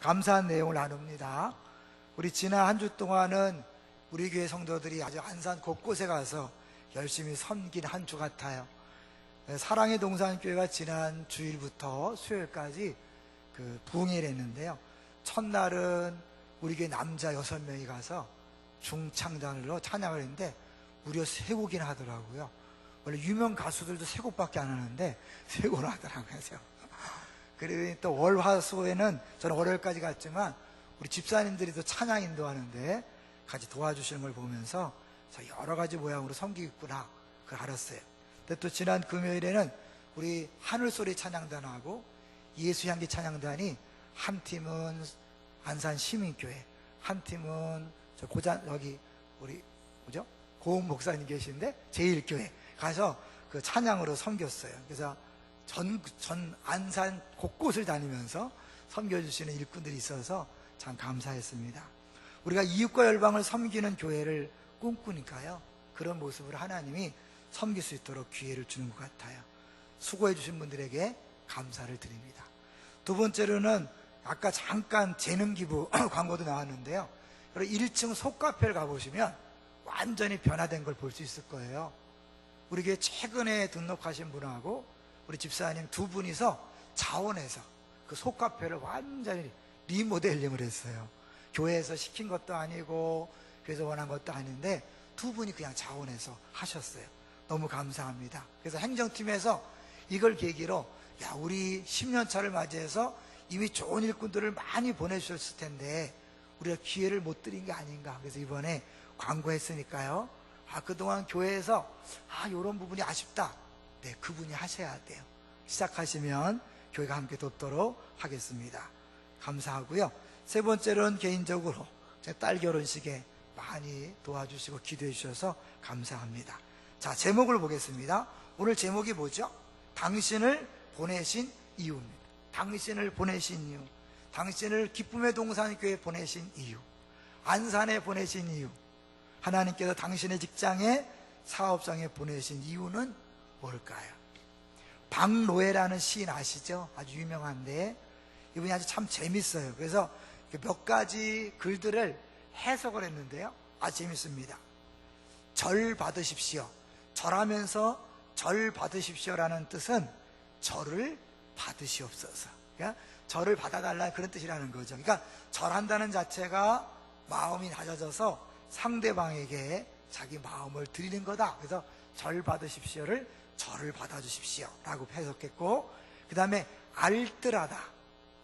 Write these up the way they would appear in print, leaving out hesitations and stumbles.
감사한 내용을 나눕니다. 우리 지난 한 주 동안은 우리 교회 성도들이 아주 안산 곳곳에 가서 열심히 섬긴 한 주 같아요. 사랑의 동산교회가 지난 주일부터 수요일까지 부흥회를 했는데요. 첫날은 우리 교회 남자 6명이 가서 중창단으로 찬양을 했는데 무려 3곡이나 하더라고요. 원래 유명 가수들도 3곡밖에 안 하는데 3곡을 하더라고요. 그리고 또 월화수에는 저는 월요일까지 갔지만 우리 집사님들이 또 찬양 인도하는데 같이 도와주시는 걸 보면서 여러 가지 모양으로 섬기겠구나 그걸 알았어요. 근데 또 지난 금요일에는 우리 하늘소리 찬양단하고 예수향기 찬양단이 한 팀은 안산 시민교회, 한 팀은 여기 우리 뭐죠? 고은 목사님 계신데 제1교회 가서 그 찬양으로 섬겼어요. 그래서 전 안산 곳곳을 다니면서 섬겨주시는 일꾼들이 있어서 참 감사했습니다. 우리가 이웃과 열방을 섬기는 교회를 꿈꾸니까요, 그런 모습으로 하나님이 섬길 수 있도록 기회를 주는 것 같아요. 수고해 주신 분들에게 감사를 드립니다. 두 번째로는 아까 잠깐 재능기부 광고도 나왔는데요, 1층 속카페를 가보시면 완전히 변화된 걸 볼 수 있을 거예요. 우리 교회 최근에 등록하신 분하고 우리 집사님 두 분이서 자원해서 그 속카페를 완전히 리모델링을 했어요. 교회에서 시킨 것도 아니고 교회에서 원한 것도 아닌데 두 분이 그냥 자원해서 하셨어요. 너무 감사합니다. 그래서 행정팀에서 이걸 계기로 우리 10년차를 맞이해서 이미 좋은 일꾼들을 많이 보내주셨을 텐데 우리가 기회를 못 드린 게 아닌가. 그래서 이번에 광고했으니까요, 그동안 교회에서 이런 부분이 아쉽다, 네, 그분이 하셔야 돼요. 시작하시면 교회가 함께 돕도록 하겠습니다. 감사하고요. 세 번째로는 개인적으로 제 딸 결혼식에 많이 도와주시고 기도해 주셔서 감사합니다. 자, 제목을 보겠습니다. 오늘 제목이 뭐죠? 당신을 보내신 이유입니다. 당신을 보내신 이유, 당신을 기쁨의 동산교회에 보내신 이유, 안산에 보내신 이유, 하나님께서 당신의 직장에 사업장에 보내신 이유는 뭘까요? 박노해라는 시인 아시죠? 아주 유명한데 이분이 아주 참 재밌어요. 그래서 몇 가지 글들을 해석을 했는데요, 아주 재밌습니다. 절 받으십시오. 절하면서 절 받으십시오라는 뜻은 절을 받으시옵소서. 그러니까 절을 받아달라는 그런 뜻이라는 거죠. 그러니까 절한다는 자체가 마음이 낮아져서 상대방에게 자기 마음을 드리는 거다. 그래서 절 받으십시오를 절을 받아주십시오 라고 해석했고, 그 다음에 알뜰하다.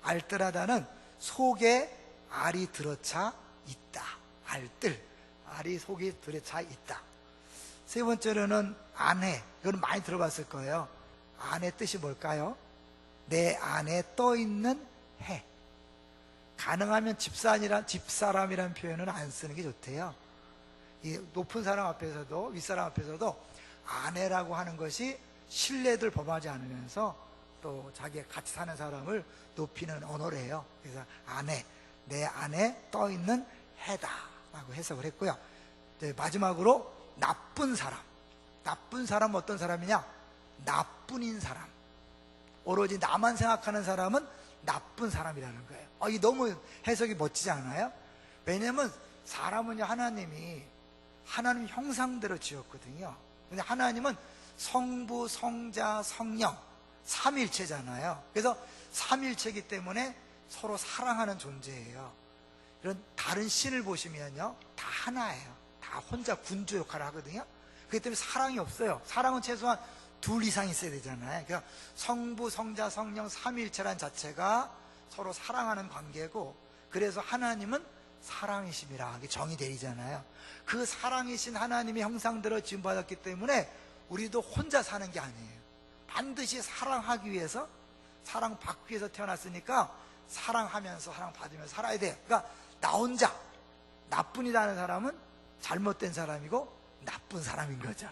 알뜰하다는 속에 알이 들어차 있다. 알뜰, 알이 속에 들어차 있다. 세 번째로는 안에, 이거는 많이 들어봤을 거예요. 안의 뜻이 뭘까요? 내 안에 떠있는 해. 가능하면 집사람이라는 표현은 안 쓰는 게 좋대요. 이 높은 사람 앞에서도 윗사람 앞에서도 아내라고 하는 것이 신뢰를 범하지 않으면서 또 자기가 같이 사는 사람을 높이는 언어래요. 그래서 아내, 내 안에 떠있는 해다 라고 해석을 했고요. 네, 마지막으로 나쁜 사람. 나쁜 사람은 어떤 사람이냐? 나뿐인 사람. 오로지 나만 생각하는 사람은 나쁜 사람이라는 거예요. 이게 너무 해석이 멋지지 않아요? 왜냐하면 사람은요, 하나님 형상대로 지었거든요. 근데 하나님은 성부, 성자, 성령 삼일체잖아요. 그래서 삼일체이기 때문에 서로 사랑하는 존재예요. 이런 다른 신을 보시면요, 다 하나예요. 다 혼자 군주 역할을 하거든요. 그렇기 때문에 사랑이 없어요. 사랑은 최소한 둘 이상 있어야 되잖아요. 그러니까 성부, 성자, 성령 삼일체란 자체가 서로 사랑하는 관계고, 그래서 하나님은 사랑이심이라 정의 내리잖아요. 그 사랑이신 하나님의 형상대로 지음받았기 때문에 우리도 혼자 사는 게 아니에요. 반드시 사랑하기 위해서, 사랑받기 위해서 태어났으니까 사랑하면서 사랑받으면서 살아야 돼요. 그러니까 나 혼자 나뿐이라는 사람은 잘못된 사람이고 나쁜 사람인 거죠.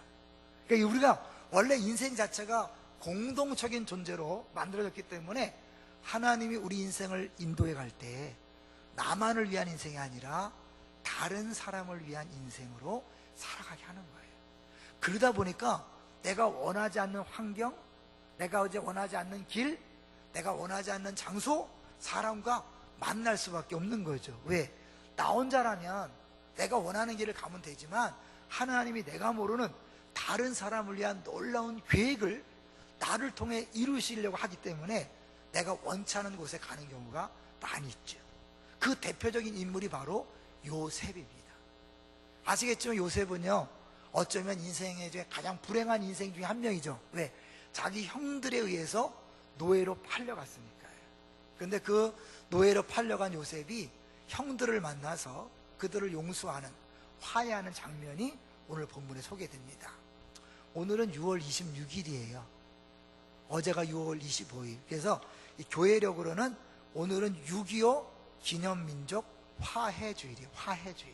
그러니까 우리가 원래 인생 자체가 공동적인 존재로 만들어졌기 때문에 하나님이 우리 인생을 인도해 갈 때 나만을 위한 인생이 아니라 다른 사람을 위한 인생으로 살아가게 하는 거예요. 그러다 보니까 내가 원하지 않는 환경, 내가 원하지 않는 길, 내가 원하지 않는 장소, 사람과 만날 수밖에 없는 거죠. 왜? 나 혼자라면 내가 원하는 길을 가면 되지만 하나님이 내가 모르는 다른 사람을 위한 놀라운 계획을 나를 통해 이루시려고 하기 때문에 내가 원치 않은 곳에 가는 경우가 많이 있죠. 그 대표적인 인물이 바로 요셉입니다. 아시겠지만 요셉은요, 어쩌면 인생의 중에 가장 불행한 인생 중에 한 명이죠. 왜? 자기 형들에 의해서 노예로 팔려갔으니까요. 그런데 그 노예로 팔려간 요셉이 형들을 만나서 그들을 용서하는, 화해하는 장면이 오늘 본문에 소개됩니다. 오늘은 6월 26일이에요. 어제가 6월 25일. 그래서 이 교회력으로는 오늘은 6.25 기념민족 화해주일이에요. 화해주일.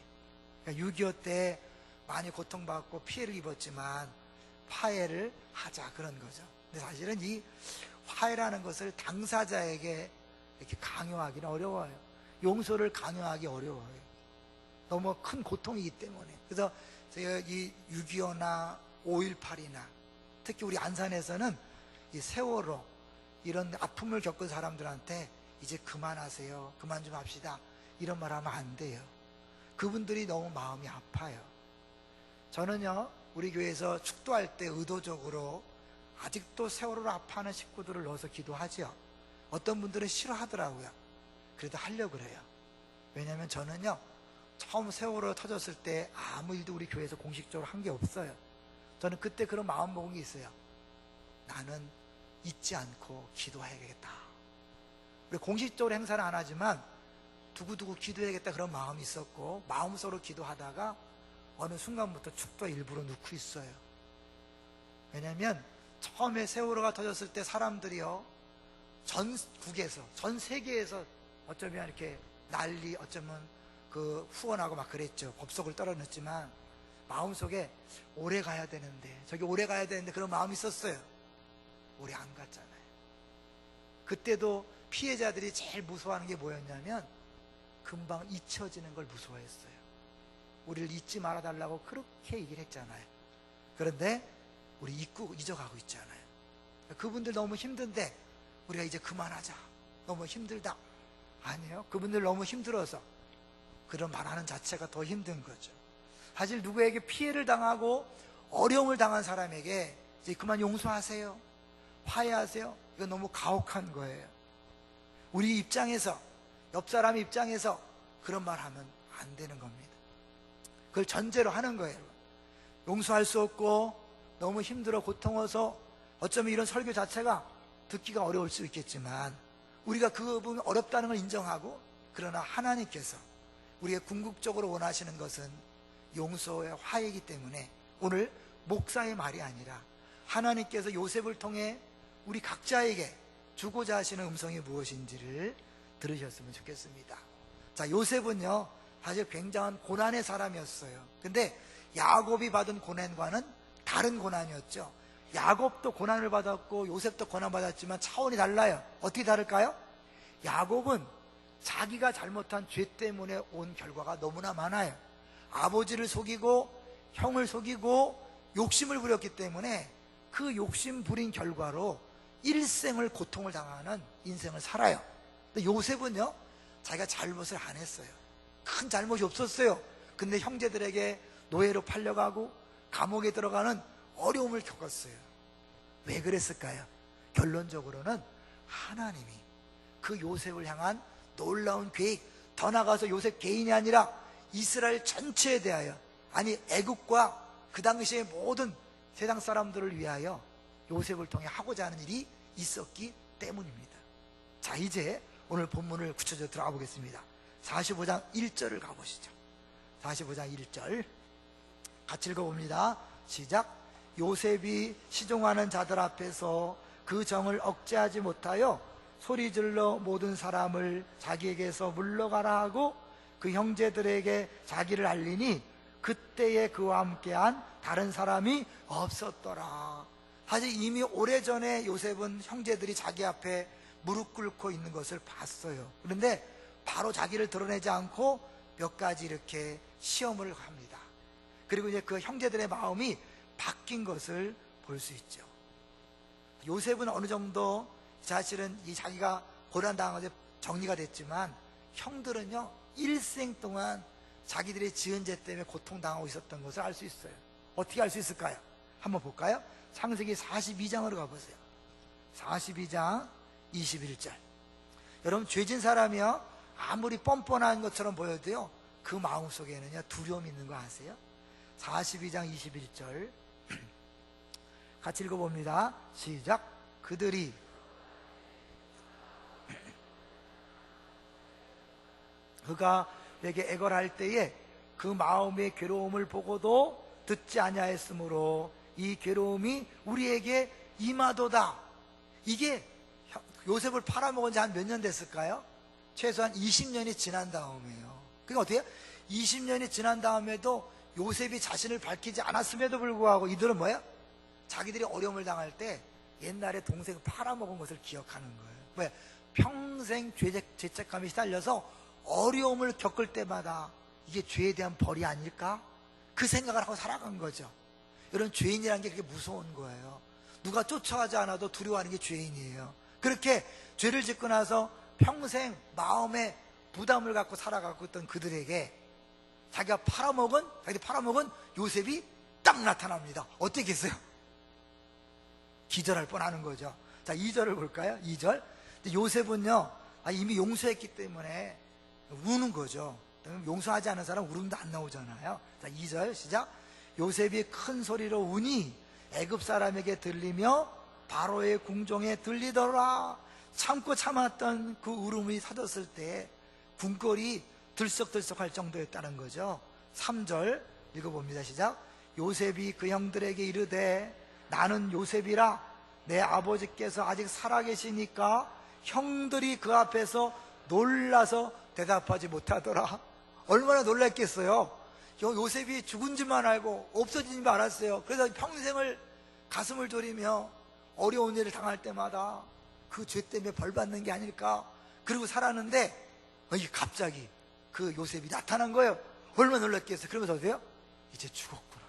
그러니까 6.25 때 많이 고통받고 피해를 입었지만 화해를 하자, 그런 거죠. 근데 사실은 이 화해라는 것을 당사자에게 이렇게 강요하기는 어려워요. 용서를 강요하기 어려워요. 너무 큰 고통이기 때문에. 그래서 제가 이 6.25나 5.18이나 특히 우리 안산에서는 이 세월호 이런 아픔을 겪은 사람들한테 이제 그만하세요, 그만 좀 합시다, 이런 말 하면 안 돼요. 그분들이 너무 마음이 아파요. 저는요, 우리 교회에서 축도할 때 의도적으로 아직도 세월호로 아파하는 식구들을 넣어서 기도하죠. 어떤 분들은 싫어하더라고요. 그래도 하려고 그래요. 왜냐하면 저는요, 처음 세월호 터졌을 때 아무 일도 우리 교회에서 공식적으로 한 게 없어요. 저는 그때 그런 마음 먹은 게 있어요. 나는 잊지 않고 기도해야겠다. 우리 공식적으로 행사는 안 하지만 두고두고 기도해야겠다, 그런 마음이 있었고, 마음속으로 기도하다가 어느 순간부터 축도 일부러 넣고 있어요. 왜냐하면 처음에 세월호가 터졌을 때 사람들이요, 전국에서, 전 세계에서 어쩌면 이렇게 난리, 어쩌면 그 후원하고 막 그랬죠. 법석을 떨어졌지만 마음속에 오래 가야 되는데, 저기 오래 가야 되는데, 그런 마음이 있었어요. 오래 안 갔잖아요. 그때도 피해자들이 제일 무서워하는 게 뭐였냐면 금방 잊혀지는 걸 무서워했어요. 우리를 잊지 말아달라고 그렇게 얘기를 했잖아요. 그런데 우리 잊어가고 있잖아요. 그분들 너무 힘든데 우리가 이제 그만하자, 너무 힘들다. 아니에요. 그분들 너무 힘들어서 그런 말하는 자체가 더 힘든 거죠. 사실 누구에게 피해를 당하고 어려움을 당한 사람에게 이제 그만 용서하세요, 화해하세요, 이건 너무 가혹한 거예요. 우리 입장에서, 옆 사람 입장에서 그런 말 하면 안 되는 겁니다. 그걸 전제로 하는 거예요. 용서할 수 없고 너무 힘들어 고통어서 어쩌면 이런 설교 자체가 듣기가 어려울 수 있겠지만 우리가 그 부분 어렵다는 걸 인정하고, 그러나 하나님께서 우리가 궁극적으로 원하시는 것은 용서와 화해이기 때문에 오늘 목사의 말이 아니라 하나님께서 요셉을 통해 우리 각자에게 주고자 하시는 음성이 무엇인지를 들으셨으면 좋겠습니다. 자, 요셉은요, 사실 굉장한 고난의 사람이었어요. 근데 야곱이 받은 고난과는 다른 고난이었죠. 야곱도 고난을 받았고 요셉도 고난받았지만 차원이 달라요. 어떻게 다를까요? 야곱은 자기가 잘못한 죄 때문에 온 결과가 너무나 많아요. 아버지를 속이고 형을 속이고 욕심을 부렸기 때문에 그 욕심 부린 결과로 일생을 고통을 당하는 인생을 살아요. 근데 요셉은요, 자기가 잘못을 안 했어요. 큰 잘못이 없었어요. 근데 형제들에게 노예로 팔려가고 감옥에 들어가는 어려움을 겪었어요. 왜 그랬을까요? 결론적으로는 하나님이 그 요셉을 향한 놀라운 계획, 더 나아가서 요셉 개인이 아니라 이스라엘 전체에 대하여, 아니 애국과 그 당시의 모든 세상 사람들을 위하여 요셉을 통해 하고자 하는 일이 있었기 때문입니다. 자, 이제 오늘 본문을 구체적으로 들어가 보겠습니다. 45장 1절을 가보시죠. 45장 1절 같이 읽어봅니다. 시작. 요셉이 시종하는 자들 앞에서 그 정을 억제하지 못하여 소리질러 모든 사람을 자기에게서 물러가라 하고 그 형제들에게 자기를 알리니 그때에 그와 함께한 다른 사람이 없었더라. 사실 이미 오래전에 요셉은 형제들이 자기 앞에 무릎 꿇고 있는 것을 봤어요. 그런데 바로 자기를 드러내지 않고 몇 가지 이렇게 시험을 합니다. 그리고 이제 그 형제들의 마음이 바뀐 것을 볼 수 있죠. 요셉은 어느 정도 사실은 이 자기가 고난당한 것에 정리가 됐지만 형들은요 일생 동안 자기들의 지은 죄 때문에 고통당하고 있었던 것을 알 수 있어요. 어떻게 알 수 있을까요? 한번 볼까요? 창세기 42장으로 가보세요. 42장 21절. 여러분, 죄진 사람이요 아무리 뻔뻔한 것처럼 보여도요 그 마음속에는요 두려움이 있는 거 아세요? 42장 21절 같이 읽어봅니다. 시작. 그들이 그가 내게 애걸할 때에 그 마음의 괴로움을 보고도 듣지 아니하였으므로 이 괴로움이 우리에게 임하도다. 이게 요셉을 팔아먹은 지 한 몇 년 됐을까요? 최소한 20년이 지난 다음에요. 그러니까 어떻게 해요? 20년이 지난 다음에도 요셉이 자신을 밝히지 않았음에도 불구하고 이들은 뭐예요? 자기들이 어려움을 당할 때 옛날에 동생 팔아먹은 것을 기억하는 거예요. 왜? 평생 죄책감에 시달려서 어려움을 겪을 때마다 이게 죄에 대한 벌이 아닐까? 그 생각을 하고 살아간 거죠. 여러분, 죄인이라는 게 그렇게 무서운 거예요. 누가 쫓아가지 않아도 두려워하는 게 죄인이에요. 그렇게 죄를 짓고 나서 평생 마음에 부담을 갖고 살아가고 있던 그들에게 자기들이 팔아먹은 요셉이 딱 나타납니다. 어떻겠어요? 기절할 뻔하는 거죠. 자, 2절을 볼까요? 2절. 요셉은요 이미 용서했기 때문에 우는 거죠. 용서하지 않은 사람 울음도 안 나오잖아요. 자, 2절 시작. 요셉이 큰 소리로 우니 애굽 사람에게 들리며 바로의 궁정에 들리더라. 참고 참았던 그 울음이 사졌을 때 궁궐이 들썩들썩할 정도였다는 거죠. 3절 읽어봅니다. 시작. 요셉이 그 형들에게 이르되 나는 요셉이라 내 아버지께서 아직 살아계시니까 형들이 그 앞에서 놀라서 대답하지 못하더라. 얼마나 놀랐겠어요. 요셉이 죽은 줄만 알고 없어진 줄만 알았어요. 그래서 평생을 가슴을 졸이며 어려운 일을 당할 때마다 그 죄 때문에 벌 받는 게 아닐까 그러고 살았는데 갑자기 그 요셉이 나타난 거예요. 얼마나 놀랐겠어요. 그러면서 어때요? 이제 죽었구나,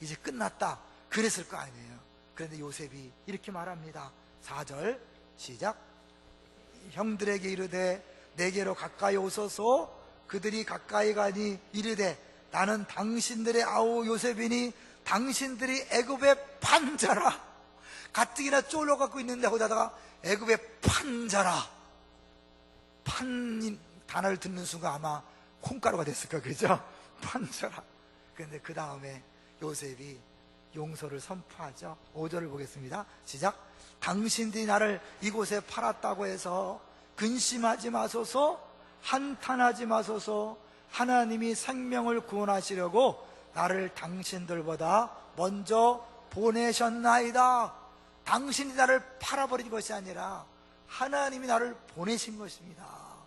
이제 끝났다 그랬을 거 아니에요. 그런데 요셉이 이렇게 말합니다. 4절 시작. 형들에게 이르되 내게로 가까이 오소서. 그들이 가까이 가니 이르되 나는 당신들의 아우 요셉이니 당신들이 애굽의 판자라. 가뜩이나 쫄려갖고 있는데 거기다가 애굽의 판자라. 판 단어를 듣는 순간 아마 콩가루가 됐을까, 그죠? 판자라. 그런데 그 다음에 요셉이 용서를 선포하죠. 5절을 보겠습니다. 시작. 당신들이 나를 이곳에 팔았다고 해서 근심하지 마소서, 한탄하지 마소서. 하나님이 생명을 구원하시려고 나를 당신들보다 먼저 보내셨나이다. 당신이 나를 팔아버린 것이 아니라 하나님이 나를 보내신 것입니다.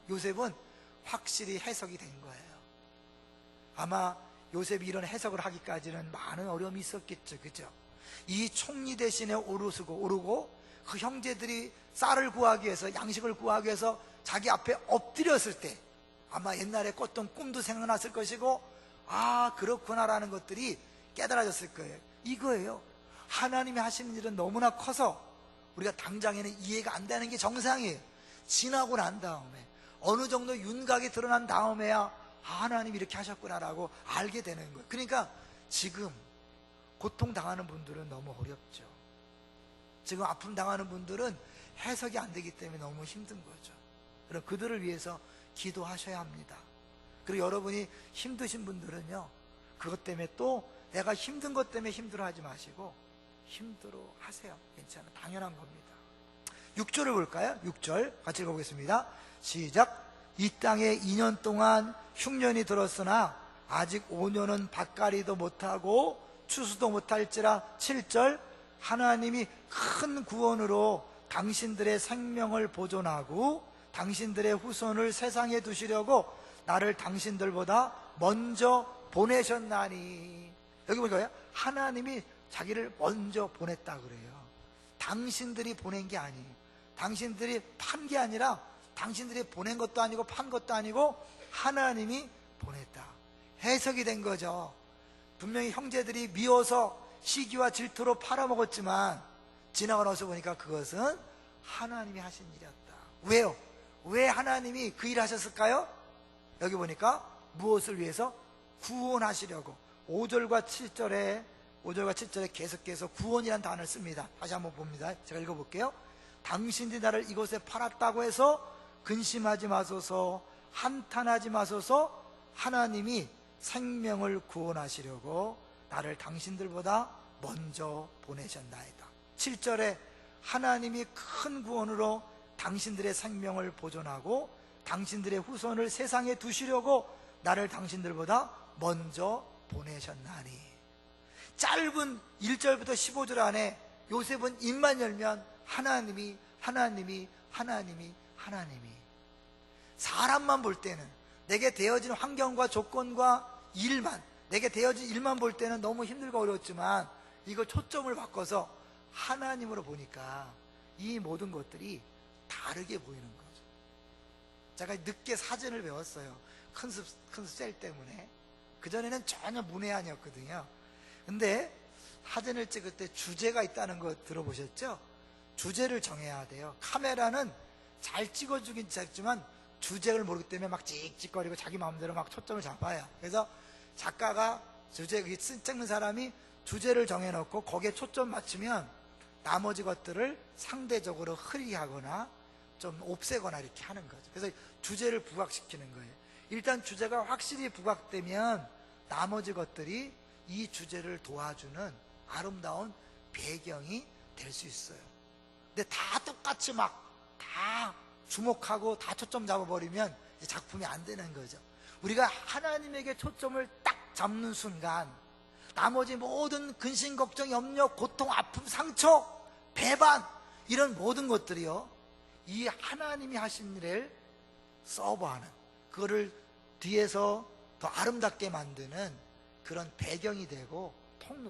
요셉은 확실히 해석이 된 거예요. 아마 요셉이 이런 해석을 하기까지는 많은 어려움이 있었겠죠, 그죠? 이 총리 대신에 오르고 그 형제들이 쌀을 구하기 위해서, 양식을 구하기 위해서 자기 앞에 엎드렸을 때 아마 옛날에 꿨던 꿈도 생각났을 것이고, 아 그렇구나라는 것들이 깨달아졌을 거예요. 이거예요. 하나님이 하시는 일은 너무나 커서 우리가 당장에는 이해가 안 되는 게 정상이에요. 지나고 난 다음에 어느 정도 윤곽이 드러난 다음에야 하나님이 이렇게 하셨구나라고 알게 되는 거예요. 그러니까 지금 고통당하는 분들은 너무 어렵죠. 지금 아픔 당하는 분들은 해석이 안 되기 때문에 너무 힘든 거죠. 그럼 그들을 위해서 기도하셔야 합니다. 그리고 여러분이 힘드신 분들은요, 그것 때문에 또 내가 힘든 것 때문에 힘들어하지 마시고 힘들어 하세요. 괜찮아요. 당연한 겁니다. 6절을 볼까요? 6절 같이 읽어보겠습니다. 시작. 이 땅에 2년 동안 흉년이 들었으나 아직 5년은 밭갈이도 못하고 추수도 못할지라. 7절. 하나님이 큰 구원으로 당신들의 생명을 보존하고 당신들의 후손을 세상에 두시려고 나를 당신들보다 먼저 보내셨나니. 여기 보니까요, 하나님이 자기를 먼저 보냈다 그래요. 당신들이 보낸 게 아니에요. 당신들이 판 게 아니라, 당신들이 보낸 것도 아니고 판 것도 아니고 하나님이 보냈다. 해석이 된 거죠. 분명히 형제들이 미워서 시기와 질투로 팔아먹었지만 지나고 나서 보니까 그것은 하나님이 하신 일이었다. 왜요? 왜 하나님이 그 일을 하셨을까요? 여기 보니까 무엇을 위해서? 구원하시려고. 5절과 7절에 계속해서 구원이라는 단어를 씁니다. 다시 한번 봅니다. 제가 읽어볼게요. 당신들이 나를 이곳에 팔았다고 해서 근심하지 마소서, 한탄하지 마소서. 하나님이 생명을 구원하시려고 나를 당신들보다 먼저 보내셨나이다. 7절에 하나님이 큰 구원으로 당신들의 생명을 보존하고 당신들의 후손을 세상에 두시려고 나를 당신들보다 먼저 보내셨나니. 짧은 1절부터 15절 안에 요셉은 입만 열면 하나님이 사람만 볼 때는, 내게 되어진 환경과 조건과 내게 되어진 일만 볼 때는 너무 힘들고 어려웠지만 이거 초점을 바꿔서 하나님으로 보니까 이 모든 것들이 다르게 보이는 거죠. 제가 늦게 사진을 배웠어요. 컨셉 때문에. 그전에는 전혀 문외한이었거든요. 근데 사진을 찍을 때 주제가 있다는 거 들어보셨죠? 주제를 정해야 돼요. 카메라는 잘 찍어주긴 찍지만 주제를 모르기 때문에 막 찍찍거리고 자기 마음대로 막 초점을 잡아요. 그래서 작가가 찍는 사람이 주제를 정해놓고 거기에 초점 맞추면 나머지 것들을 상대적으로 흐리게 하거나 좀 없애거나 이렇게 하는 거죠. 그래서 주제를 부각시키는 거예요. 일단 주제가 확실히 부각되면 나머지 것들이 이 주제를 도와주는 아름다운 배경이 될 수 있어요. 근데 다 똑같이 막 다 주목하고 다 초점 잡아버리면 작품이 안 되는 거죠. 우리가 하나님에게 초점을 딱 잡는 순간 나머지 모든 근심, 걱정, 염려, 고통, 아픔, 상처, 배반, 이런 모든 것들이요, 이 하나님이 하신 일을 서버하는, 그거를 뒤에서 더 아름답게 만드는 그런 배경이 되고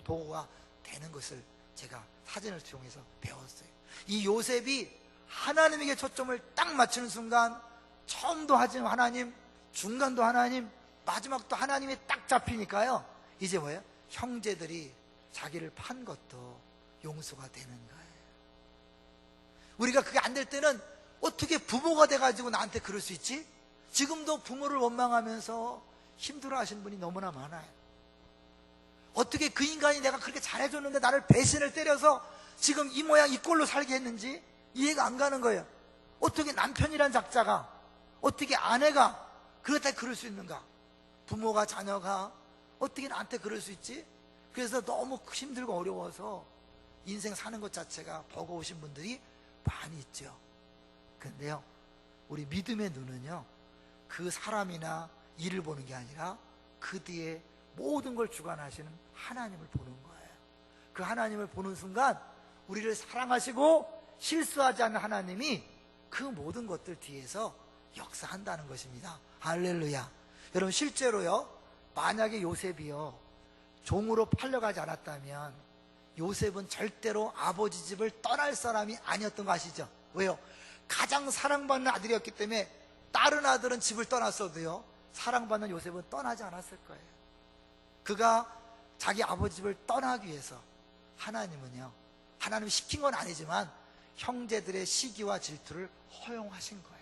도구가 되는 것을 제가 사진을 통해서 배웠어요. 이 요셉이 하나님에게 초점을 딱 맞추는 순간 처음도 하나님, 중간도 하나님, 마지막도 하나님이 딱 잡히니까요, 이제 뭐예요? 형제들이 자기를 판 것도 용서가 되는 거예요. 우리가 그게 안 될 때는 어떻게 부모가 돼가지고 나한테 그럴 수 있지? 지금도 부모를 원망하면서 힘들어 하시는 분이 너무나 많아요. 어떻게 그 인간이 내가 그렇게 잘해줬는데 나를 배신을 때려서 지금 이 모양 이 꼴로 살게 했는지 이해가 안 가는 거예요. 어떻게 남편이란 작자가, 어떻게 아내가 그렇다 그럴 수 있는가? 부모가, 자녀가 어떻게 나한테 그럴 수 있지? 그래서 너무 힘들고 어려워서 인생 사는 것 자체가 버거우신 분들이 많이 있죠. 근데요, 우리 믿음의 눈은요, 그 사람이나 일을 보는 게 아니라 그 뒤에 모든 걸 주관하시는 하나님을 보는 거예요. 그 하나님을 보는 순간 우리를 사랑하시고 실수하지 않는 하나님이 그 모든 것들 뒤에서 역사한다는 것입니다. 할렐루야. 여러분, 실제로요, 만약에 요셉이요 종으로 팔려가지 않았다면 요셉은 절대로 아버지 집을 떠날 사람이 아니었던 거 아시죠? 왜요? 가장 사랑받는 아들이었기 때문에 다른 아들은 집을 떠났어도요, 사랑받는 요셉은 떠나지 않았을 거예요. 그가 자기 아버지 집을 떠나기 위해서 하나님은요, 하나님이 시킨 건 아니지만 형제들의 시기와 질투를 허용하신 거예요.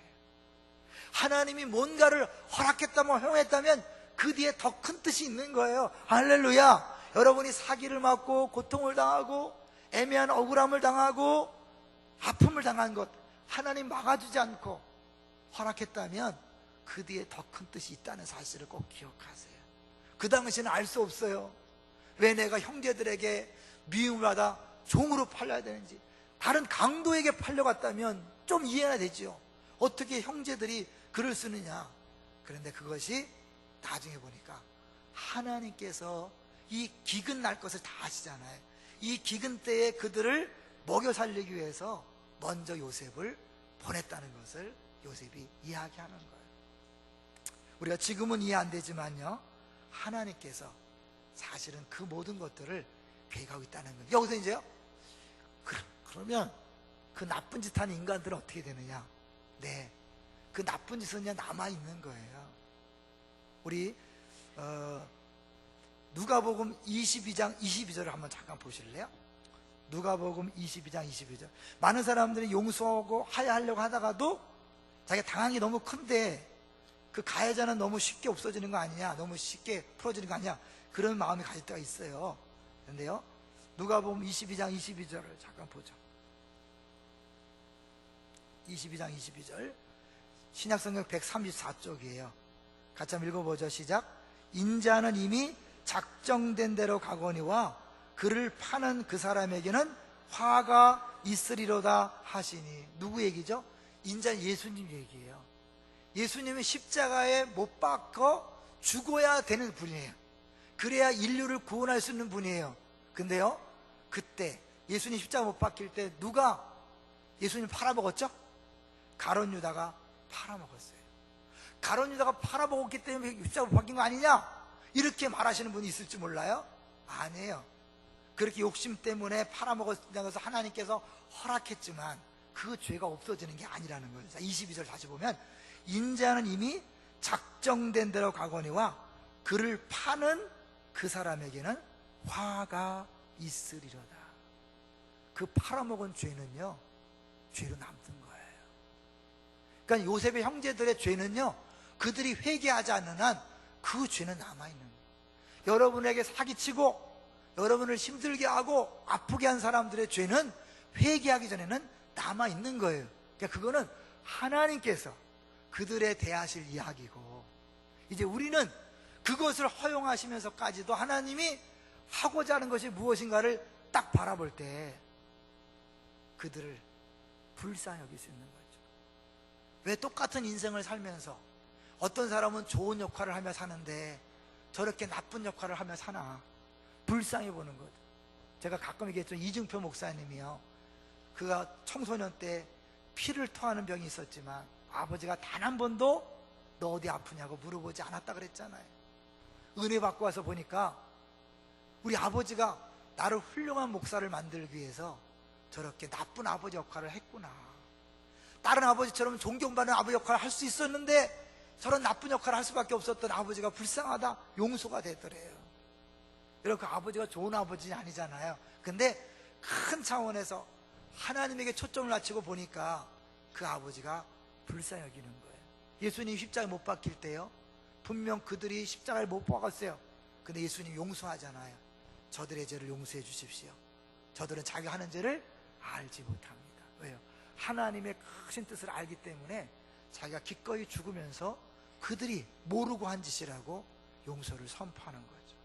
하나님이 뭔가를 허락했다면, 허용했다면 그 뒤에 더 큰 뜻이 있는 거예요. 할렐루야. 여러분이 사기를 맞고 고통을 당하고 애매한 억울함을 당하고 아픔을 당한 것, 하나님 막아주지 않고 허락했다면 그 뒤에 더 큰 뜻이 있다는 사실을 꼭 기억하세요. 그 당시에는 알 수 없어요. 왜 내가 형제들에게 미움을 받아 종으로 팔려야 되는지. 다른 강도에게 팔려갔다면 좀 이해가 되죠. 어떻게 형제들이 그럴 수 있느냐. 그런데 그것이 나중에 보니까 하나님께서 이 기근 날 것을 다 아시잖아요. 이 기근 때에 그들을 먹여 살리기 위해서 먼저 요셉을 보냈다는 것을 요셉이 이야기하는 거예요. 우리가 지금은 이해 안 되지만요, 하나님께서 사실은 그 모든 것들을 계획하고 있다는 거예요. 여기서 이제요, 그러면 그 나쁜 짓 하는 인간들은 어떻게 되느냐? 네, 그 나쁜 짓은 그냥 남아있는 거예요. 우리 누가복음 22장 22절을 한번 잠깐 보실래요? 누가복음 22장 22절. 많은 사람들이 용서하고 하야하려고 하다가도 자기가 당한 게 너무 큰데 그 가해자는 너무 쉽게 없어지는 거 아니냐, 너무 쉽게 풀어지는 거 아니냐, 그런 마음이 가질 때가 있어요. 그런데요, 누가복음 22장 22절을 잠깐 보죠. 22장 22절, 신약성경 134쪽이에요. 같이 한번 읽어보죠. 시작. 인자는 이미 작정된 대로 가거니와 그를 파는 그 사람에게는 화가 있으리로다 하시니. 누구 얘기죠? 인자는 예수님 얘기예요. 예수님은 십자가에 못 박혀 죽어야 되는 분이에요. 그래야 인류를 구원할 수 있는 분이에요. 근데요, 그때 예수님 십자가 못 박힐 때 누가 예수님 팔아먹었죠? 가룟 유다가 팔아먹었어요. 가룟 유다가 팔아먹었기 때문에 십자가 못 박힌 거 아니냐, 이렇게 말하시는 분이 있을지 몰라요? 아니에요. 그렇게 욕심 때문에 팔아먹었다고 해서 하나님께서 허락했지만 그 죄가 없어지는 게 아니라는 거예요. 22절 다시 보면, 인자는 이미 작정된 대로 가거니와 그를 파는 그 사람에게는 화가 있으리로다. 그 팔아먹은 죄는요, 죄로 남는 거예요. 그러니까 요셉의 형제들의 죄는요, 그들이 회개하지 않는 한 그 죄는 남아있는 거예요. 여러분에게 사기치고 여러분을 힘들게 하고 아프게 한 사람들의 죄는 회개하기 전에는 남아있는 거예요. 그러니까 그거는 하나님께서 그들에 대하실 이야기고, 이제 우리는 그것을 허용하시면서까지도 하나님이 하고자 하는 것이 무엇인가를 딱 바라볼 때 그들을 불쌍히 여길 수 있는 거죠. 왜 똑같은 인생을 살면서 어떤 사람은 좋은 역할을 하며 사는데 저렇게 나쁜 역할을 하며 사나, 불쌍히 보는 거죠. 제가 가끔 얘기했죠. 이중표 목사님이요, 그가 청소년 때 피를 토하는 병이 있었지만 아버지가 단 한 번도 너 어디 아프냐고 물어보지 않았다 그랬잖아요. 은혜 받고 와서 보니까 우리 아버지가 나를 훌륭한 목사를 만들기 위해서 저렇게 나쁜 아버지 역할을 했구나. 다른 아버지처럼 존경받는 아버지 역할을 할 수 있었는데 저런 나쁜 역할을 할 수밖에 없었던 아버지가 불쌍하다, 용서가 되더래요. 여러분, 그 아버지가 좋은 아버지는 아니잖아요. 근데 큰 차원에서 하나님에게 초점을 맞추고 보니까 그 아버지가 불쌍히 여기는 거예요. 예수님 십자가에 못 박힐 때요, 분명 그들이 십자가를 못 박았어요. 근데 예수님 용서하잖아요. 저들의 죄를 용서해 주십시오. 저들은 자기가 하는 죄를 알지 못합니다. 왜요? 하나님의 크신 뜻을 알기 때문에 자기가 기꺼이 죽으면서 그들이 모르고 한 짓이라고 용서를 선포하는 거죠.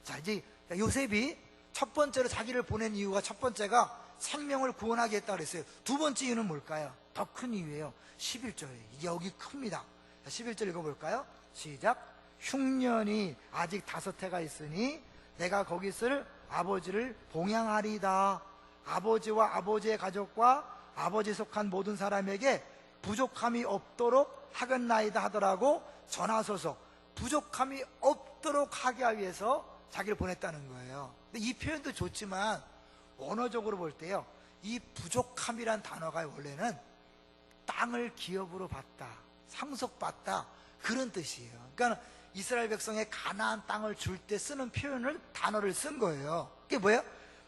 자, 이제 요셉이 첫 번째로 자기를 보낸 이유가, 첫 번째가 생명을 구원하게 했다 그랬어요. 두 번째 이유는 뭘까요? 더 큰 이유예요. 11절에 여기 큽니다. 11절 읽어볼까요? 시작. 흉년이 아직 5해가 있으니 내가 거기 있을 아버지를 봉양하리다. 아버지와 아버지의 가족과 아버지 속한 모든 사람에게 부족함이 없도록 하겠나이다 하더라고 전하소서. 부족함이 없도록 하기 위해서 자기를 보냈다는 거예요. 근데 이 표현도 좋지만 원어적으로 볼 때요, 이 부족함이란 단어가 원래는 땅을 기업으로 받다, 상속받다, 그런 뜻이에요. 그러니까 이스라엘 백성의 가나안 땅을 줄 때 쓰는 표현을, 단어를 쓴 거예요. 그게 뭐예요?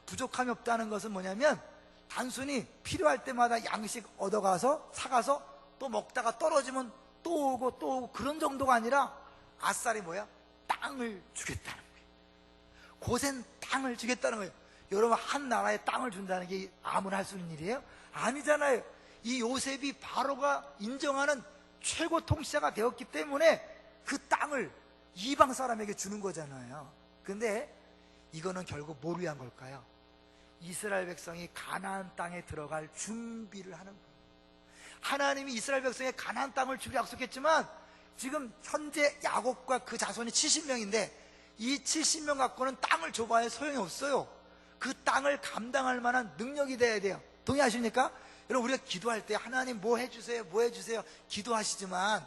부족함이 없다는 것은 뭐냐면 단순히 필요할 때마다 양식 얻어가서 사가서 또 먹다가 떨어지면 또 오고 또 오고 그런 정도가 아니라 아싸리 뭐야? 땅을 주겠다는 거예요. 고센 땅을 주겠다는 거예요. 여러분, 한 나라에 땅을 준다는 게 아무나 할 수 있는 일이에요? 아니잖아요. 이 요셉이 바로가 인정하는 최고 통치자가 되었기 때문에 그 땅을 이방 사람에게 주는 거잖아요. 근데 이거는 결국 뭘 위한 걸까요? 이스라엘 백성이 가나안 땅에 들어갈 준비를 하는 거예요. 하나님이 이스라엘 백성에 가나안 땅을 주기로 약속했지만 지금 현재 야곱과 그 자손이 70명인데 이 70명 갖고는 땅을 줘봐야 소용이 없어요. 그 땅을 감당할 만한 능력이 돼야 돼요. 동의하십니까? 여러분, 우리가 기도할 때 하나님 뭐 해주세요, 뭐 해주세요 기도하시지만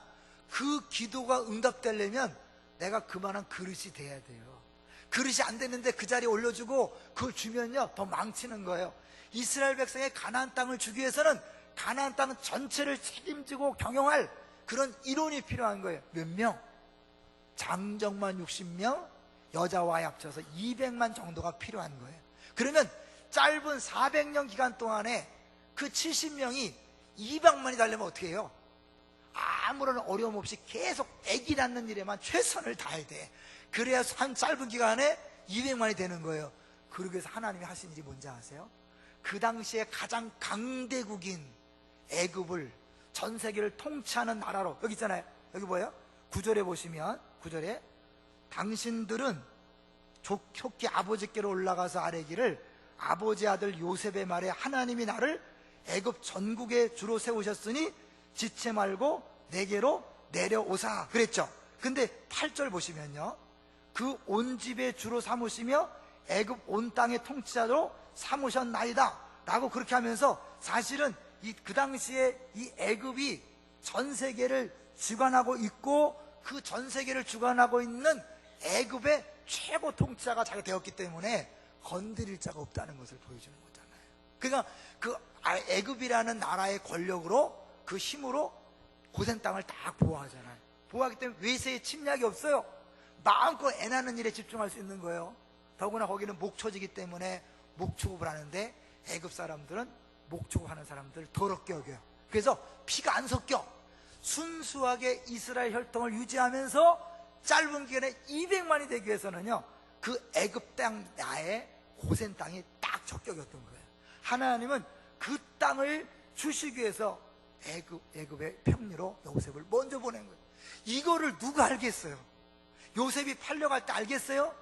그 기도가 응답되려면 내가 그만한 그릇이 돼야 돼요. 그릇이 안 됐는데 그 자리에 올려주고 그걸 주면요 더 망치는 거예요. 이스라엘 백성의 가나안 땅을 주기 위해서는 가나안 땅 전체를 책임지고 경영할 그런 인원이 필요한 거예요. 몇 명? 장정만 60명, 여자와 합쳐서 200만 정도가 필요한 거예요. 그러면 짧은 400년 기간 동안에 그 70명이 200만이 되려면 어떻게 해요? 아무런 어려움 없이 계속 아기 낳는 일에만 최선을 다해야 돼. 그래야 한 짧은 기간에 200만이 되는 거예요. 그러기 위해서 하나님이 하신 일이 뭔지 아세요? 그 당시에 가장 강대국인 애굽을 전 세계를 통치하는 나라로, 여기 있잖아요. 여기 뭐예요? 9절에 보시면 9절에 당신들은 족기 아버지께로 올라가서 아뢰기를 아버지 아들 요셉의 말에 하나님이 나를 애굽 전국에 주로 세우셨으니 지체 말고 내게로 내려오사 그랬죠. 근데 8절 보시면요, 그 온 집에 주로 삼으시며 애굽 온 땅의 통치자로 삼으셨나이다 라고 그렇게 하면서 사실은 그 당시에 이 애굽이 전 세계를 주관하고 있고 그 전 세계를 주관하고 있는 애굽의 최고 통치자가 자기가 되었기 때문에 건드릴 자가 없다는 것을 보여주는 거잖아요. 그러니까 그 애굽이라는 나라의 권력으로, 그 힘으로 고센 땅을 다 보호하잖아요. 보호하기 때문에 외세의 침략이 없어요. 마음껏 애 낳는 일에 집중할 수 있는 거예요. 더구나 거기는 목초지기 때문에 목축업을 하는데 애굽 사람들은 목축업하는 사람들 더럽게 여겨요. 그래서 피가 안 섞여. 순수하게 이스라엘 혈통을 유지하면서 짧은 기간에 200만이 되기 위해서는요, 그 애굽 땅 나의 고센 땅이 딱 적격이었던 거예요. 하나님은 그 땅을 주시기 위해서 애굽의 평리로 요셉을 먼저 보낸 거예요. 이거를 누가 알겠어요? 요셉이 팔려갈 때 알겠어요?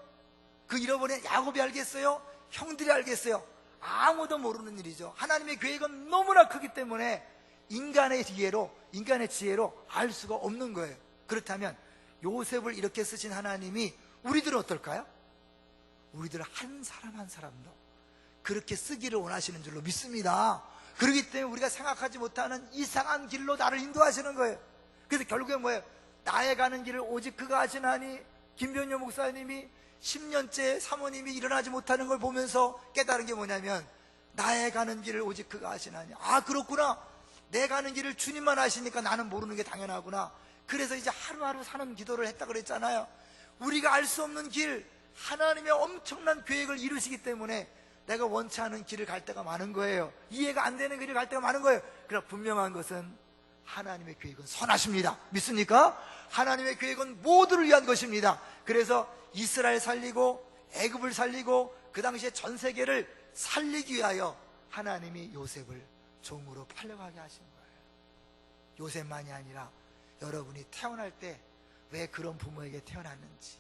그 잃어버린 야곱이 알겠어요? 형들이 알겠어요? 아무도 모르는 일이죠. 하나님의 계획은 너무나 크기 때문에 인간의 지혜로 알 수가 없는 거예요. 그렇다면 요셉을 이렇게 쓰신 하나님이 우리들은 어떨까요? 우리들 한 사람 한 사람도 그렇게 쓰기를 원하시는 줄로 믿습니다. 그렇기 때문에 우리가 생각하지 못하는 이상한 길로 나를 인도하시는 거예요. 그래서 결국에 뭐예요? 나의 가는 길을 오직 그가 아시나니, 김변효 목사님이 10년째 사모님이 일어나지 못하는 걸 보면서 깨달은 게 뭐냐면, 나의 가는 길을 오직 그가 아시나니, 아 그렇구나, 내 가는 길을 주님만 아시니까 나는 모르는 게 당연하구나. 그래서 이제 하루하루 사는 기도를 했다 그랬잖아요. 우리가 알 수 없는 길, 하나님의 엄청난 계획을 이루시기 때문에 내가 원치 않은 길을 갈 때가 많은 거예요. 이해가 안 되는 길을 갈 때가 많은 거예요. 그러나 분명한 것은 하나님의 계획은 선하십니다. 믿습니까? 하나님의 계획은 모두를 위한 것입니다. 그래서 이스라엘 살리고 애굽을 살리고 그 당시에 전 세계를 살리기 위하여 하나님이 요셉을 종으로 팔려가게 하신 거예요. 요셉만이 아니라 여러분이 태어날 때 왜 그런 부모에게 태어났는지,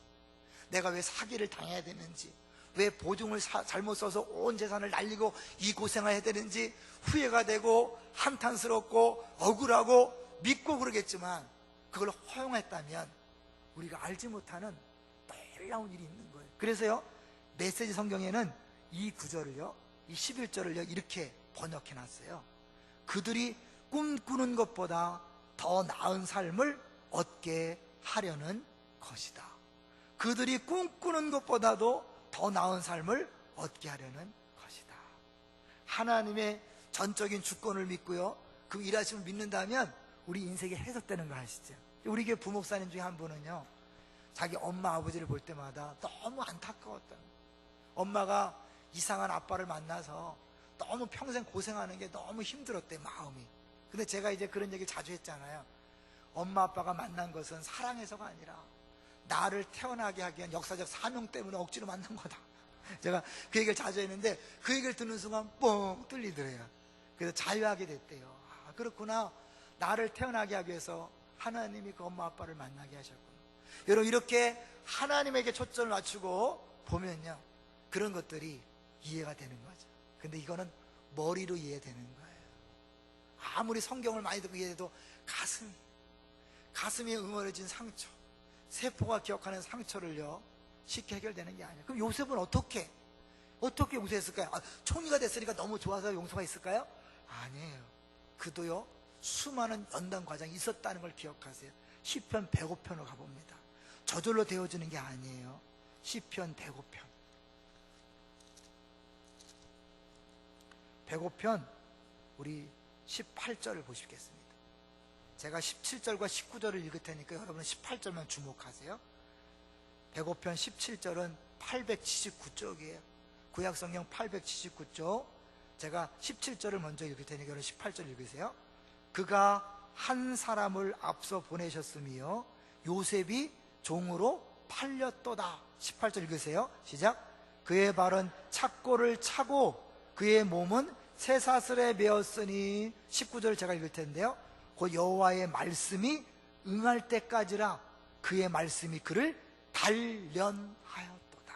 내가 왜 사기를 당해야 되는지, 왜 보증을 잘못 써서 온 재산을 날리고 이 고생을 해야 되는지 후회가 되고 한탄스럽고 억울하고 믿고 그러겠지만, 그걸 허용했다면 우리가 알지 못하는 놀라운 일이 있는 거예요. 그래서요, 메시지 성경에는 이 구절을요, 이 11절을요 이렇게 번역해 놨어요. 그들이 꿈꾸는 것보다 더 나은 삶을 얻게 하려는 것이다. 그들이 꿈꾸는 것보다도 더 나은 삶을 얻게 하려는 것이다. 하나님의 전적인 주권을 믿고요, 그 일하심을 믿는다면 우리 인생이 해석되는 거 아시죠? 우리 교회 부목사님 중에 한 분은요, 자기 엄마 아버지를 볼 때마다 너무 안타까웠다는 거예요. 엄마가 이상한 아빠를 만나서 너무 평생 고생하는 게 너무 힘들었대, 마음이. 근데 제가 이제 그런 얘기를 자주 했잖아요. 엄마 아빠가 만난 것은 사랑해서가 아니라 나를 태어나게 하기 위한 역사적 사명 때문에 억지로 만난 거다. 제가 그 얘기를 자주 했는데 그 얘기를 듣는 순간 뻥 뚫리더래요. 그래서 자유하게 됐대요. 아, 그렇구나. 나를 태어나게 하기 위해서 하나님이 그 엄마 아빠를 만나게 하셨구나. 여러분, 이렇게 하나님에게 초점을 맞추고 보면요, 그런 것들이 이해가 되는 거죠. 근데 이거는 머리로 이해되는 거예요. 아무리 성경을 많이 듣고 이해해도 가슴에 응어려진 상처, 세포가 기억하는 상처를요 쉽게 해결되는 게 아니에요. 그럼 요셉은 어떻게 무서했을까요? 총리가 됐으니까 너무 좋아서 용서가 있을까요? 아니에요. 그도요 수많은 연단 과정이 있었다는 걸 기억하세요. 시편 105편으로 가봅니다. 저절로 되어지는 게 아니에요. 시편 105편 우리 18절을 보시겠습니다. 제가 17절과 19절을 읽을 테니까 여러분은 18절만 주목하세요. 105편 17절은 879쪽이에요. 구약성경 879쪽. 제가 17절을 먼저 읽을 테니까 여러분 18절 읽으세요. 그가 한 사람을 앞서 보내셨으며 요셉이 종으로 팔렸도다. 18절 읽으세요. 시작. 그의 발은 착고를 차고 그의 몸은 쇠사슬에 매었으니 19절 제가 읽을 텐데요. 그 여호와의 말씀이 응할 때까지라 그의 말씀이 그를 단련하였도다.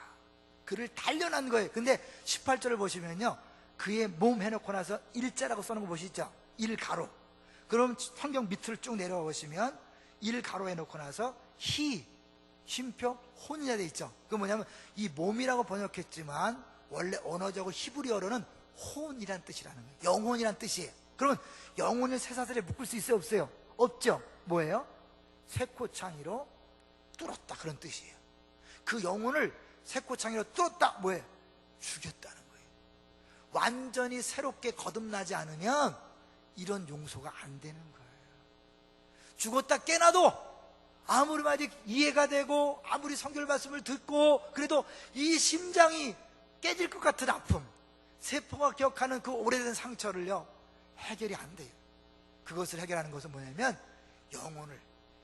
그를 단련한 거예요. 근데 18절을 보시면요, 그의 몸 해놓고 나서 일자라고 써놓은 거 보시죠. 일가로. 그럼 성경 밑을 쭉 내려와 보시면 일가로 해놓고 나서 쉼표 혼이라 돼 있죠. 그 뭐냐면 이 몸이라고 번역했지만 원래 언어적으로 히브리어로는 혼이란 뜻이라는 거예요. 영혼이란 뜻이에요. 그러면 영혼을 쇠사슬에 묶을 수 있어요, 없어요? 없죠. 뭐예요? 쇠코창이로 뚫었다, 그런 뜻이에요. 그 영혼을 쇠코창이로 뚫었다, 뭐예요? 죽였다는 거예요. 완전히 새롭게 거듭나지 않으면 이런 용서가 안 되는 거예요. 죽었다 깨나도 아무리 아직 이해가 되고 아무리 성경 말씀을 듣고 그래도 이 심장이 깨질 것 같은 아픔, 세포가 기억하는 그 오래된 상처를요 해결이 안 돼요. 그것을 해결하는 것은 뭐냐면 영혼을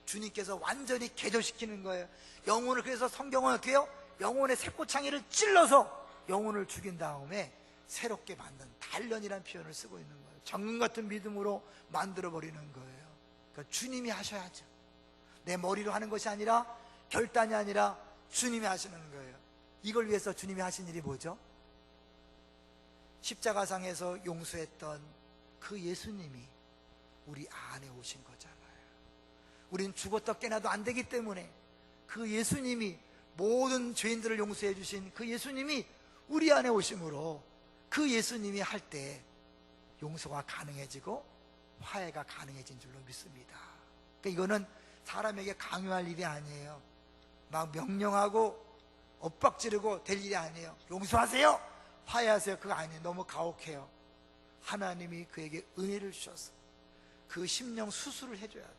주님께서 완전히 개조시키는 거예요. 영혼을, 그래서 성경은 어떻게 해요? 영혼의 새꼬창이를 찔러서 영혼을 죽인 다음에 새롭게 만든 단련이라는 표현을 쓰고 있는 거예요. 정금 같은 믿음으로 만들어버리는 거예요. 그러니까 주님이 하셔야죠. 내 머리로 하는 것이 아니라, 결단이 아니라 주님이 하시는 거예요. 이걸 위해서 주님이 하신 일이 뭐죠? 십자가상에서 용서했던 그 예수님이 우리 안에 오신 거잖아요. 우린 죽었다 깨나도 안 되기 때문에 그 예수님이, 모든 죄인들을 용서해 주신 그 예수님이 우리 안에 오심으로 그 예수님이 할 때 용서가 가능해지고 화해가 가능해진 줄로 믿습니다. 그러니까 이거는 사람에게 강요할 일이 아니에요. 막 명령하고 엇박지르고 될 일이 아니에요. 용서하세요, 화해하세요, 그거 아니에요. 너무 가혹해요. 하나님이 그에게 은혜를 주셔서 그 심령 수술을 해줘야 돼.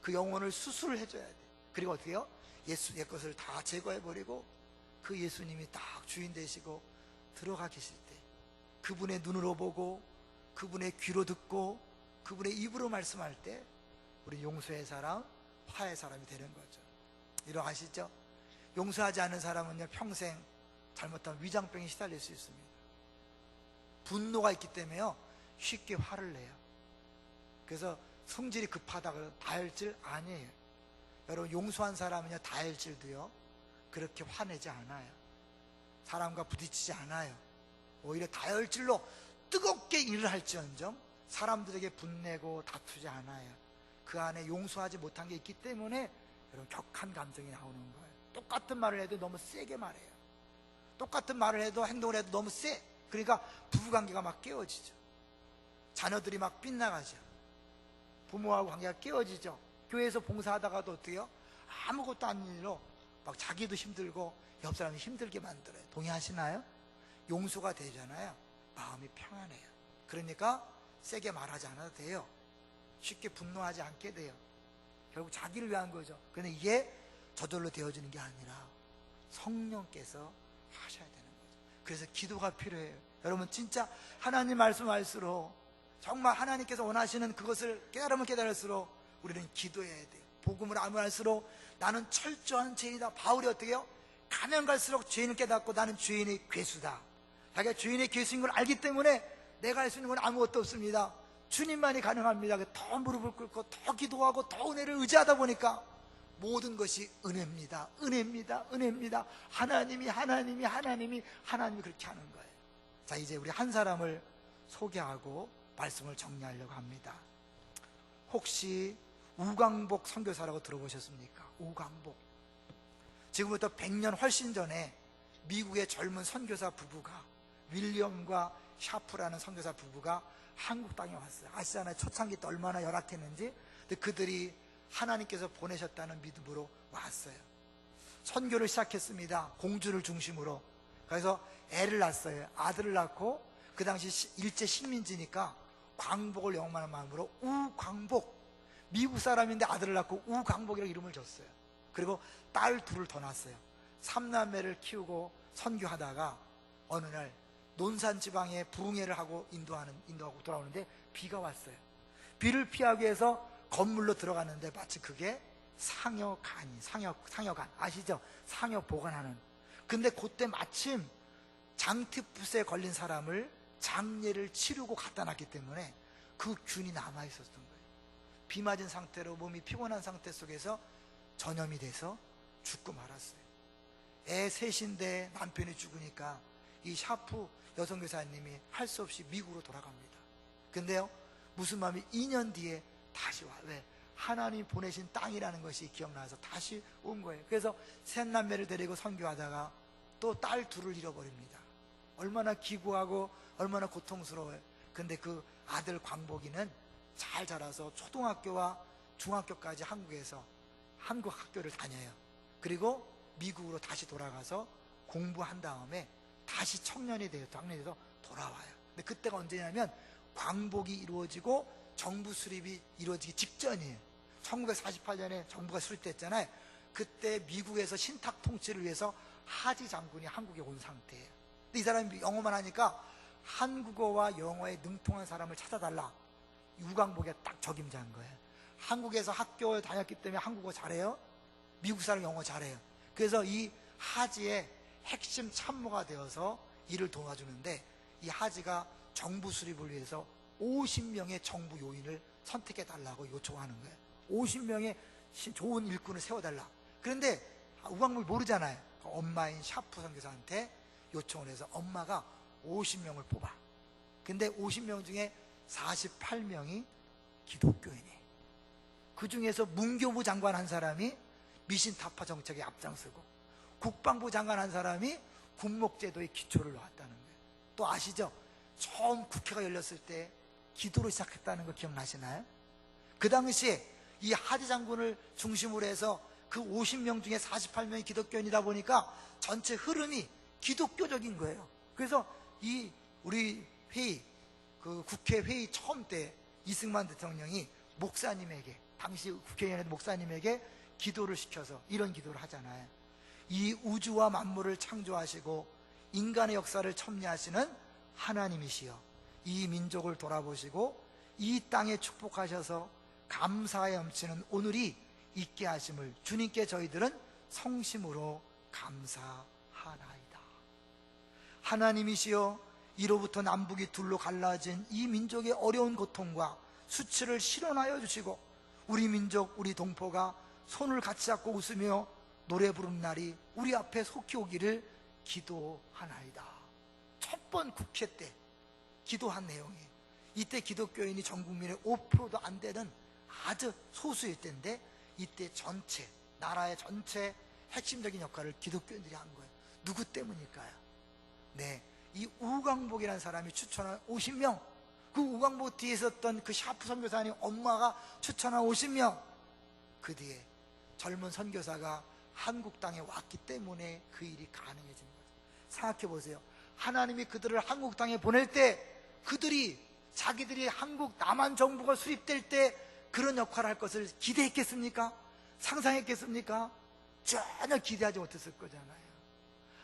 그 영혼을 수술을 해줘야 돼. 그리고 어떻게 해요? 옛 것을 다 제거해버리고 그 예수님이 딱 주인 되시고 들어가 계실 때 그분의 눈으로 보고 그분의 귀로 듣고 그분의 입으로 말씀할 때 우리 용서의 사람, 화해의 사람이 되는 거죠. 이러 아시죠? 용서하지 않은 사람은요 평생 잘못하면 위장병에 시달릴 수 있습니다. 분노가 있기 때문에요 쉽게 화를 내요. 그래서 성질이 급하다고 다혈질 아니에요. 여러분, 용서한 사람은요 다혈질도요 그렇게 화내지 않아요. 사람과 부딪히지 않아요. 오히려 다혈질로 뜨겁게 일을 할지언정 사람들에게 분내고 다투지 않아요. 그 안에 용서하지 못한 게 있기 때문에 여러분 격한 감정이 나오는 거예요. 똑같은 말을 해도 너무 세게 말해요. 똑같은 말을 해도 행동을 해도 너무 세. 그러니까 부부관계가 막 깨어지죠. 자녀들이 막 빗나가죠. 부모하고 관계가 깨어지죠. 교회에서 봉사하다가도 어때요? 아무것도 아닌 일로 막 자기도 힘들고 옆 사람이 힘들게 만들어요. 동의하시나요? 용서가 되잖아요. 마음이 평안해요. 그러니까 세게 말하지 않아도 돼요. 쉽게 분노하지 않게 돼요. 결국 자기를 위한 거죠. 그런데 이게 저절로 되어지는 게 아니라 성령께서 하셔야 되는 거죠. 그래서 기도가 필요해요. 여러분, 진짜 하나님 말씀할수록 정말 하나님께서 원하시는 그것을 깨달으면 깨달을수록 우리는 기도해야 돼요. 복음을 알수록 나는 철저한 죄인이다. 바울이 어떻게 해요? 가면 갈수록 죄인을 깨닫고 나는 죄인의 괴수다. 자기가 죄인의 괴수인 걸 알기 때문에 내가 할 수 있는 건 아무것도 없습니다. 주님만이 가능합니다. 더 무릎을 꿇고 더 기도하고 더 은혜를 의지하다 보니까 모든 것이 은혜입니다. 은혜입니다. 은혜입니다. 하나님이 그렇게 하는 거예요. 자, 이제 우리 한 사람을 소개하고 말씀을 정리하려고 합니다. 혹시 우광복 선교사라고 들어보셨습니까? 우광복. 지금부터 100년 훨씬 전에 미국의 젊은 선교사 부부가, 윌리엄과 샤프라는 선교사 부부가 한국 땅에 왔어요. 아시잖아요. 초창기 때 얼마나 열악했는지. 근데 그들이 하나님께서 보내셨다는 믿음으로 왔어요. 선교를 시작했습니다. 공주를 중심으로. 그래서 애를 낳았어요. 아들을 낳고 그 당시 일제 식민지니까 광복을 영원한 마음으로 우광복, 미국 사람인데 아들을 낳고 우광복이라고 이름을 줬어요. 그리고 딸 둘을 더 낳았어요. 3남매를 키우고 선교하다가 어느 날 논산 지방에 부흥회를 하고 인도하고 돌아오는데 비가 왔어요. 비를 피하기 위해서 건물로 들어갔는데 마치 그게 상여관 아시죠? 상여 보관하는. 근데 그때 마침 장티푸스에 걸린 사람을 장례를 치르고 갖다 놨기 때문에 그 균이 남아있었던 거예요. 비 맞은 상태로 몸이 피곤한 상태 속에서 전염이 돼서 죽고 말았어요. 애 셋인데 남편이 죽으니까 이 샤프 여성교사님이 할 수 없이 미국으로 돌아갑니다. 근데요, 무슨 마음이 2년 뒤에 다시 와. 왜? 하나님 보내신 땅이라는 것이 기억나서 다시 온 거예요. 그래서 셋남매를 데리고 선교하다가 또 딸 둘을 잃어버립니다. 얼마나 기구하고 얼마나 고통스러워요. 근데 그 아들 광복이는 잘 자라서 초등학교와 중학교까지 한국에서 한국 학교를 다녀요. 그리고 미국으로 다시 돌아가서 공부한 다음에 다시 청년이 돼서 돌아와요. 근데 그때가 언제냐면 광복이 이루어지고 정부 수립이 이루어지기 직전이에요. 1948년에 정부가 수립됐잖아요. 그때 미국에서 신탁 통치를 위해서 하지 장군이 한국에 온 상태예요. 근데 이 사람이 영어만 하니까 한국어와 영어에 능통한 사람을 찾아달라. 우광복에 딱 적임자인 거예요. 한국에서 학교에 다녔기 때문에 한국어 잘해요. 미국 사람 영어 잘해요. 그래서 이 하지의 핵심 참모가 되어서 일을 도와주는데, 이 하지가 정부 수립을 위해서 50명의 정부 요인을 선택해달라고 요청하는 거예요. 50명의 좋은 일꾼을 세워달라. 그런데 우광복이 모르잖아요. 엄마인 샤프 선교사한테 요청을 해서 엄마가 50명을 뽑아. 근데 50명 중에 48명이 기독교인이에요. 그 중에서 문교부 장관 한 사람이 미신타파 정책에 앞장서고, 국방부 장관 한 사람이 군목제도의 기초를 놓았다는 거예요. 또 아시죠? 처음 국회가 열렸을 때 기도로 시작했다는 거 기억나시나요? 그 당시에 이 하지 장군을 중심으로 해서 그 50명 중에 48명이 기독교인이다 보니까 전체 흐름이 기독교적인 거예요. 그래서 이 우리 회의, 그 국회 회의 처음 때 이승만 대통령이 목사님에게, 당시 국회의원의 목사님에게 기도를 시켜서 이런 기도를 하잖아요. 이 우주와 만물을 창조하시고 인간의 역사를 섭리하시는 하나님이시여, 이 민족을 돌아보시고 이 땅에 축복하셔서 감사에 넘치는 오늘이 있게 하심을 주님께 저희들은 성심으로 감사하나이다. 하나님이시여, 이로부터 남북이 둘로 갈라진 이 민족의 어려운 고통과 수치를 실현하여 주시고 우리 민족, 우리 동포가 손을 같이 잡고 웃으며 노래 부르는 날이 우리 앞에 속히 오기를 기도하나이다. 첫 번 국회 때 기도한 내용이에요. 이때 기독교인이 전 국민의 5%도 안 되는 아주 소수일 때인데, 이때 전체, 나라의 전체 핵심적인 역할을 기독교인들이 한 거예요. 누구 때문일까요? 네, 이 우광복이라는 사람이 추천한 50명, 그 우광복 뒤에 있었던 그 샤프 선교사님 엄마가 추천한 50명, 그 뒤에 젊은 선교사가 한국 땅에 왔기 때문에 그 일이 가능해진 거죠. 생각해 보세요. 하나님이 그들을 한국 땅에 보낼 때 그들이 자기들이 한국 남한 정부가 수립될 때 그런 역할을 할 것을 기대했겠습니까? 상상했겠습니까? 전혀 기대하지 못했을 거잖아요.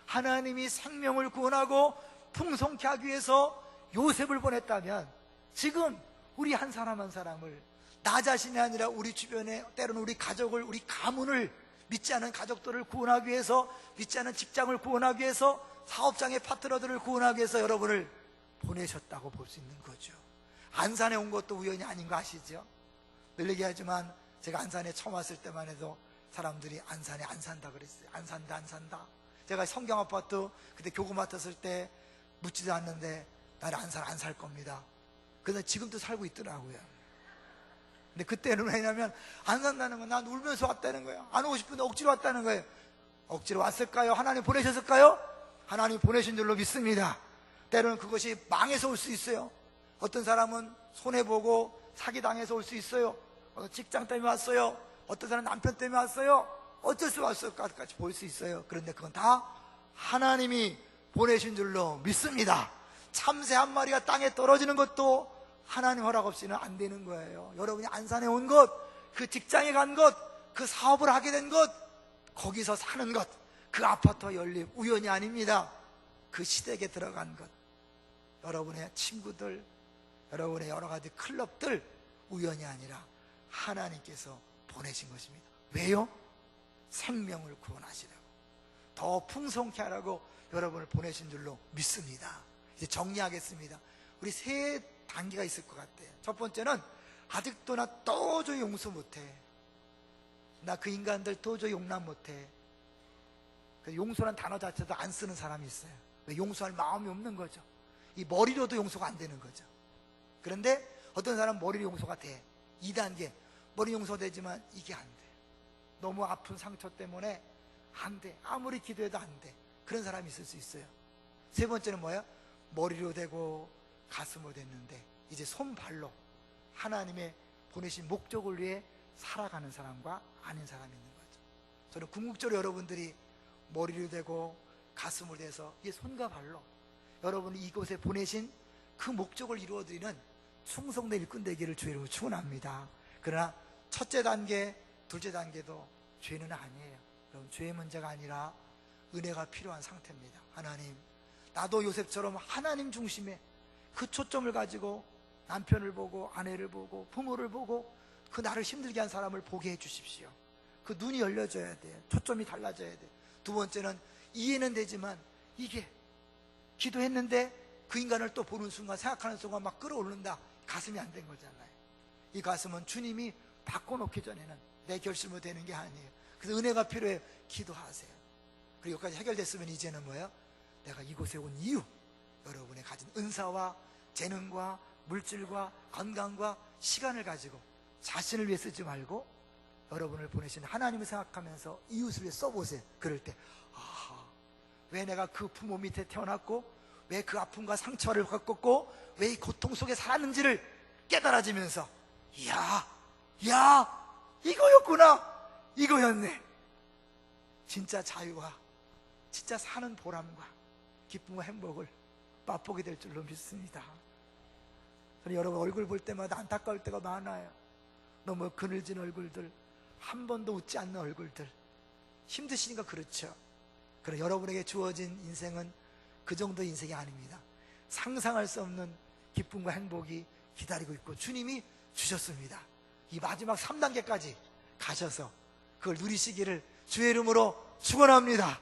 하나님이 생명을 구원하고 풍성케 하기 위해서 요셉을 보냈다면 지금 우리 한 사람 한 사람을, 나 자신이 아니라 우리 주변에, 때로는 우리 가족을, 우리 가문을, 믿지 않은 가족들을 구원하기 위해서, 믿지 않은 직장을 구원하기 위해서, 사업장의 파트너들을 구원하기 위해서 여러분을 보내셨다고 볼 수 있는 거죠. 안산에 온 것도 우연이 아닌 거 아시죠? 늘 얘기하지만 제가 안산에 처음 왔을 때만 해도 사람들이 안산에 안 산다 그랬어요. 안 산다, 안 산다. 제가 성경 아파트 그때 교구 맡았을 때 묻지도 않는데 나는 안산 안 살 겁니다. 그래서 지금도 살고 있더라고요. 근데 그때는 왜냐면 안 산다는 건 난 울면서 왔다는 거예요. 안 오고 싶은데 억지로 왔다는 거예요. 억지로 왔을까요? 하나님 보내셨을까요? 하나님 보내신 줄로 믿습니다. 때로는 그것이 망해서 올 수 있어요. 어떤 사람은 손해보고 사기당해서 올 수 있어요. 직장 때문에 왔어요. 어떤 사람은 남편 때문에 왔어요. 어쩔 수 없을까까지 볼 수 있어요. 그런데 그건 다 하나님이 보내신 줄로 믿습니다. 참새 한 마리가 땅에 떨어지는 것도 하나님 허락 없이는 안 되는 거예요. 여러분이 안산에 온 것, 그 직장에 간 것, 그 사업을 하게 된 것, 거기서 사는 것, 그 아파트와 연립 우연이 아닙니다. 그 시댁에 들어간 것, 여러분의 친구들, 여러분의 여러 가지 클럽들 우연이 아니라 하나님께서 보내신 것입니다. 왜요? 생명을 구원하시라고, 더 풍성케 하라고 여러분을 보내신 줄로 믿습니다. 이제 정리하겠습니다. 우리 세 단계가 있을 것 같아요. 첫 번째는 아직도 나 도저히 용서 못해, 나 그 인간들 도저히 용납 못해. 용서란 단어 자체도 안 쓰는 사람이 있어요. 왜? 용서할 마음이 없는 거죠. 이 머리로도 용서가 안 되는 거죠. 그런데 어떤 사람은 머리로 용서가 돼. 2단계 머리 용서되지만 이게 안 돼. 너무 아픈 상처 때문에 안 돼. 아무리 기도해도 안 돼. 그런 사람이 있을 수 있어요. 세 번째는 뭐야? 머리로 되고 가슴으로 됐는데 이제 손발로 하나님의 보내신 목적을 위해 살아가는 사람과 아닌 사람이 있는 거죠. 저는 궁극적으로 여러분들이 머리로 되고 가슴으로 돼서 이게 손과 발로 여러분이 이곳에 보내신 그 목적을 이루어드리는 충성된 일꾼 되기를 주의 이름으로 축원합니다. 그러나 첫째 단계, 둘째 단계도 죄는 아니에요. 여러분, 죄의 문제가 아니라 은혜가 필요한 상태입니다. 하나님, 나도 요셉처럼 하나님 중심의 그 초점을 가지고 남편을 보고 아내를 보고 부모를 보고 그 나를 힘들게 한 사람을 보게 해주십시오. 그 눈이 열려져야 돼요. 초점이 달라져야 돼요. 두 번째는 이해는 되지만 이게 기도했는데 그 인간을 또 보는 순간, 생각하는 순간 막 끌어오른다. 가슴이 안 된 거잖아요. 이 가슴은 주님이 바꿔놓기 전에는 내 결심으로 되는 게 아니에요. 그래서 은혜가 필요해요. 기도하세요. 그리고 여기까지 해결됐으면 이제는 뭐예요? 내가 이곳에 온 이유, 여러분의 가진 은사와 재능과 물질과 건강과 시간을 가지고 자신을 위해 쓰지 말고 여러분을 보내신 하나님을 생각하면서 이웃을 위해 써보세요. 그럴 때 아하, 왜 내가 그 부모 밑에 태어났고 왜 그 아픔과 상처를 겪었고 왜 이 고통 속에 살았는지를 깨달아지면서 이야 이거였구나, 이거였네. 진짜 자유와 진짜 사는 보람과 기쁨과 행복을 맛보게 될 줄로 믿습니다. 저는 여러분 얼굴 볼 때마다 안타까울 때가 많아요. 너무 그늘진 얼굴들, 한 번도 웃지 않는 얼굴들, 힘드시니까 그렇죠. 그러나 여러분에게 주어진 인생은 그 정도 인생이 아닙니다. 상상할 수 없는 기쁨과 행복이 기다리고 있고 주님이 주셨습니다. 이 마지막 3단계까지 가셔서 그걸 누리시기를 주의 이름으로 축원합니다.